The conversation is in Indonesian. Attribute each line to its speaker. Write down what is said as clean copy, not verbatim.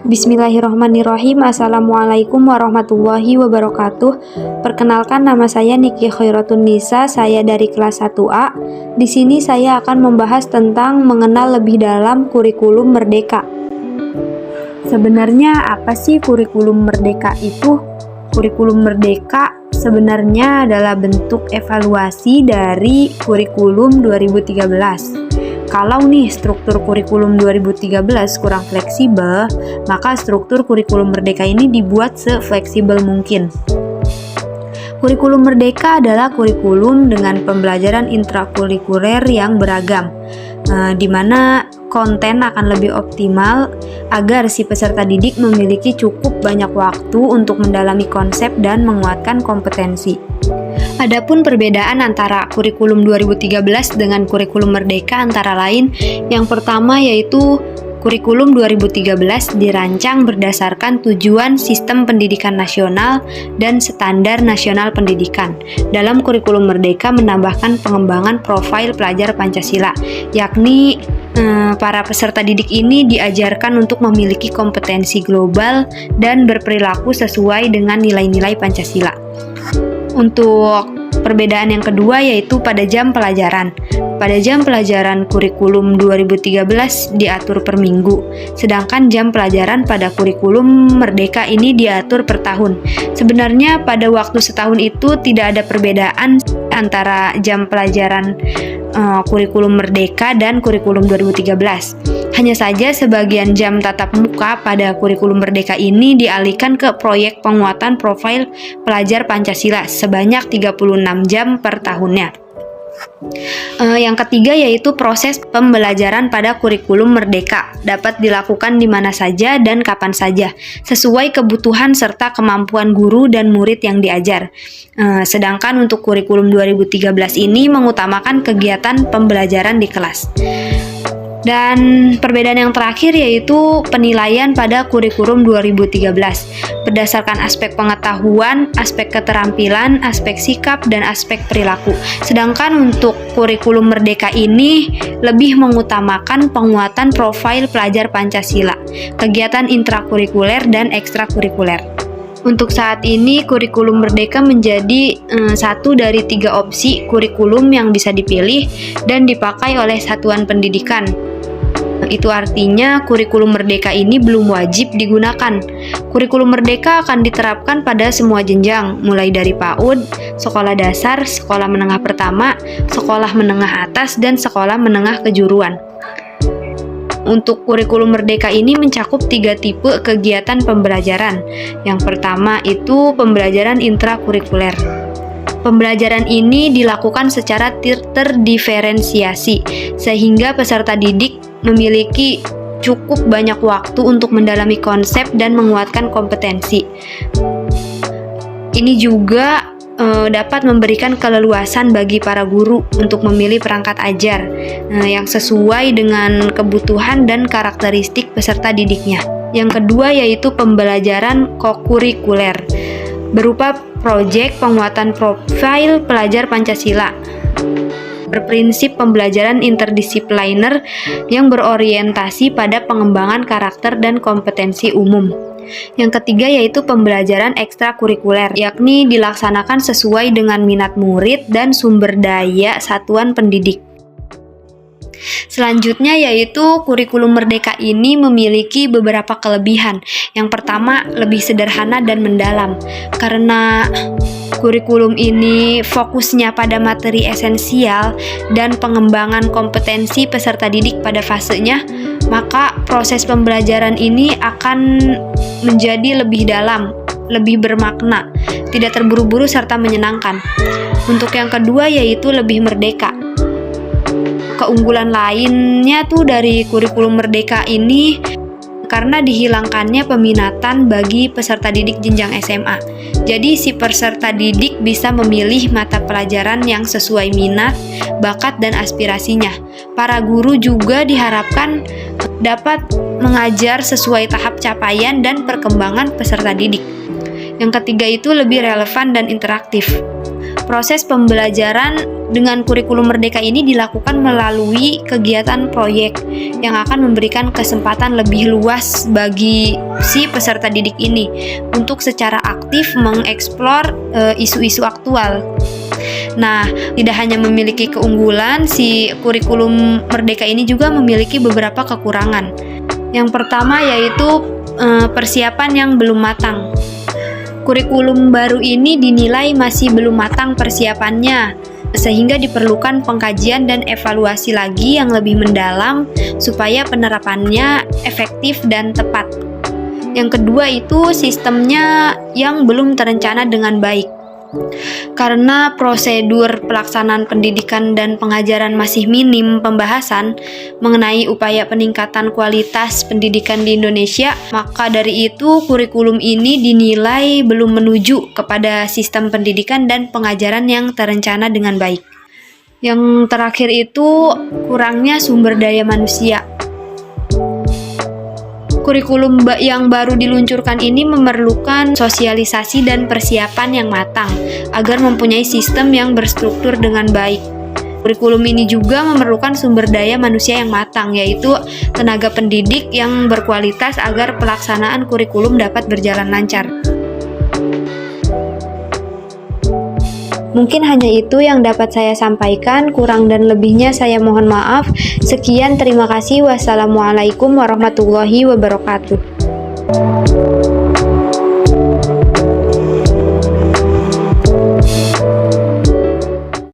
Speaker 1: Bismillahirrahmanirrahim. Assalamualaikum warahmatullahi wabarakatuh. Perkenalkan, nama saya Niki Khairatun Nisa. Saya dari kelas 1A. Di sini saya akan membahas tentang mengenal lebih dalam kurikulum merdeka. Sebenarnya apa sih kurikulum merdeka itu? Kurikulum merdeka sebenarnya adalah bentuk evaluasi dari kurikulum 2013. Kalau nih struktur kurikulum 2013 kurang fleksibel, maka struktur kurikulum merdeka ini dibuat sefleksibel mungkin. Kurikulum merdeka adalah kurikulum dengan pembelajaran intrakurikuler yang beragam, di mana konten akan lebih optimal agar si peserta didik memiliki cukup banyak waktu untuk mendalami konsep dan menguatkan kompetensi. Adapun perbedaan antara kurikulum 2013 dengan kurikulum merdeka antara lain, yang pertama yaitu kurikulum 2013 dirancang berdasarkan tujuan sistem pendidikan nasional dan standar nasional pendidikan. Dalam kurikulum merdeka menambahkan pengembangan profil pelajar Pancasila, yakni para peserta didik ini diajarkan untuk memiliki kompetensi global dan berperilaku sesuai dengan nilai-nilai Pancasila. Untuk perbedaan yang kedua yaitu pada jam pelajaran. Pada jam pelajaran kurikulum 2013 diatur per minggu, sedangkan jam pelajaran pada kurikulum merdeka ini diatur per tahun. Sebenarnya pada waktu setahun itu tidak ada perbedaan antara jam pelajaran kurikulum merdeka dan kurikulum 2013. Hanya saja sebagian jam tatap muka pada kurikulum merdeka ini dialihkan ke proyek penguatan profil pelajar Pancasila sebanyak 36 jam per tahunnya. Yang ketiga yaitu proses pembelajaran pada kurikulum merdeka dapat dilakukan di mana saja dan kapan saja sesuai kebutuhan serta kemampuan guru dan murid yang diajar. Sedangkan untuk kurikulum 2013 ini mengutamakan kegiatan pembelajaran di kelas. Dan perbedaan yang terakhir yaitu penilaian pada kurikulum 2013 berdasarkan aspek pengetahuan, aspek keterampilan, aspek sikap, dan aspek perilaku. Sedangkan untuk kurikulum merdeka ini lebih mengutamakan penguatan profil pelajar Pancasila, kegiatan intrakurikuler dan ekstrakurikuler. Untuk saat ini, kurikulum merdeka menjadi satu dari 3 opsi kurikulum yang bisa dipilih dan dipakai oleh satuan pendidikan. Itu artinya kurikulum merdeka ini belum wajib digunakan. Kurikulum merdeka akan diterapkan pada semua jenjang, mulai dari PAUD, sekolah dasar, sekolah menengah pertama, sekolah menengah atas, dan sekolah menengah kejuruan. Untuk kurikulum merdeka ini mencakup 3 tipe kegiatan pembelajaran. Yang pertama itu pembelajaran intrakurikuler. Pembelajaran ini dilakukan secara terdiferensiasi, sehingga peserta didik memiliki cukup banyak waktu untuk mendalami konsep dan menguatkan kompetensi. Ini juga dapat memberikan keleluasan bagi para guru untuk memilih perangkat ajar yang sesuai dengan kebutuhan dan karakteristik peserta didiknya. Yang kedua yaitu pembelajaran kokurikuler berupa proyek penguatan profil pelajar Pancasila, berprinsip pembelajaran interdisipliner yang berorientasi pada pengembangan karakter dan kompetensi umum. Yang ketiga yaitu pembelajaran ekstrakurikuler, yakni dilaksanakan sesuai dengan minat murid dan sumber daya satuan pendidik. Selanjutnya yaitu kurikulum merdeka ini memiliki beberapa kelebihan. Yang pertama, lebih sederhana dan mendalam. Karena kurikulum ini fokusnya pada materi esensial dan pengembangan kompetensi peserta didik pada fasenya, maka proses pembelajaran ini akan menjadi lebih dalam, lebih bermakna, tidak terburu-buru serta menyenangkan. Untuk yang kedua yaitu lebih merdeka. Keunggulan lainnya tuh dari kurikulum merdeka ini karena dihilangkannya peminatan bagi peserta didik jenjang SMA. Jadi si peserta didik bisa memilih mata pelajaran yang sesuai minat, bakat, dan aspirasinya. Para guru juga diharapkan dapat mengajar sesuai tahap capaian dan perkembangan peserta didik. Yang ketiga itu lebih relevan dan interaktif. Proses pembelajaran dengan kurikulum merdeka ini dilakukan melalui kegiatan proyek yang akan memberikan kesempatan lebih luas bagi si peserta didik ini untuk secara aktif mengeksplor isu-isu aktual. Nah, tidak hanya memiliki keunggulan, si kurikulum merdeka ini juga memiliki beberapa kekurangan. Yang pertama yaitu persiapan yang belum matang. Kurikulum baru ini dinilai masih belum matang persiapannya, sehingga diperlukan pengkajian dan evaluasi lagi yang lebih mendalam supaya penerapannya efektif dan tepat. Yang kedua itu sistemnya yang belum terencana dengan baik. Karena prosedur pelaksanaan pendidikan dan pengajaran masih minim pembahasan mengenai upaya peningkatan kualitas pendidikan di Indonesia, maka dari itu kurikulum ini dinilai belum menuju kepada sistem pendidikan dan pengajaran yang terencana dengan baik. Yang terakhir itu kurangnya sumber daya manusia. Kurikulum yang baru diluncurkan ini memerlukan sosialisasi dan persiapan yang matang agar mempunyai sistem yang berstruktur dengan baik. Kurikulum ini juga memerlukan sumber daya manusia yang matang, yaitu tenaga pendidik yang berkualitas agar pelaksanaan kurikulum dapat berjalan lancar. Mungkin hanya itu yang dapat saya sampaikan, kurang dan lebihnya saya mohon maaf. Sekian, terima kasih. Wassalamualaikum warahmatullahi wabarakatuh.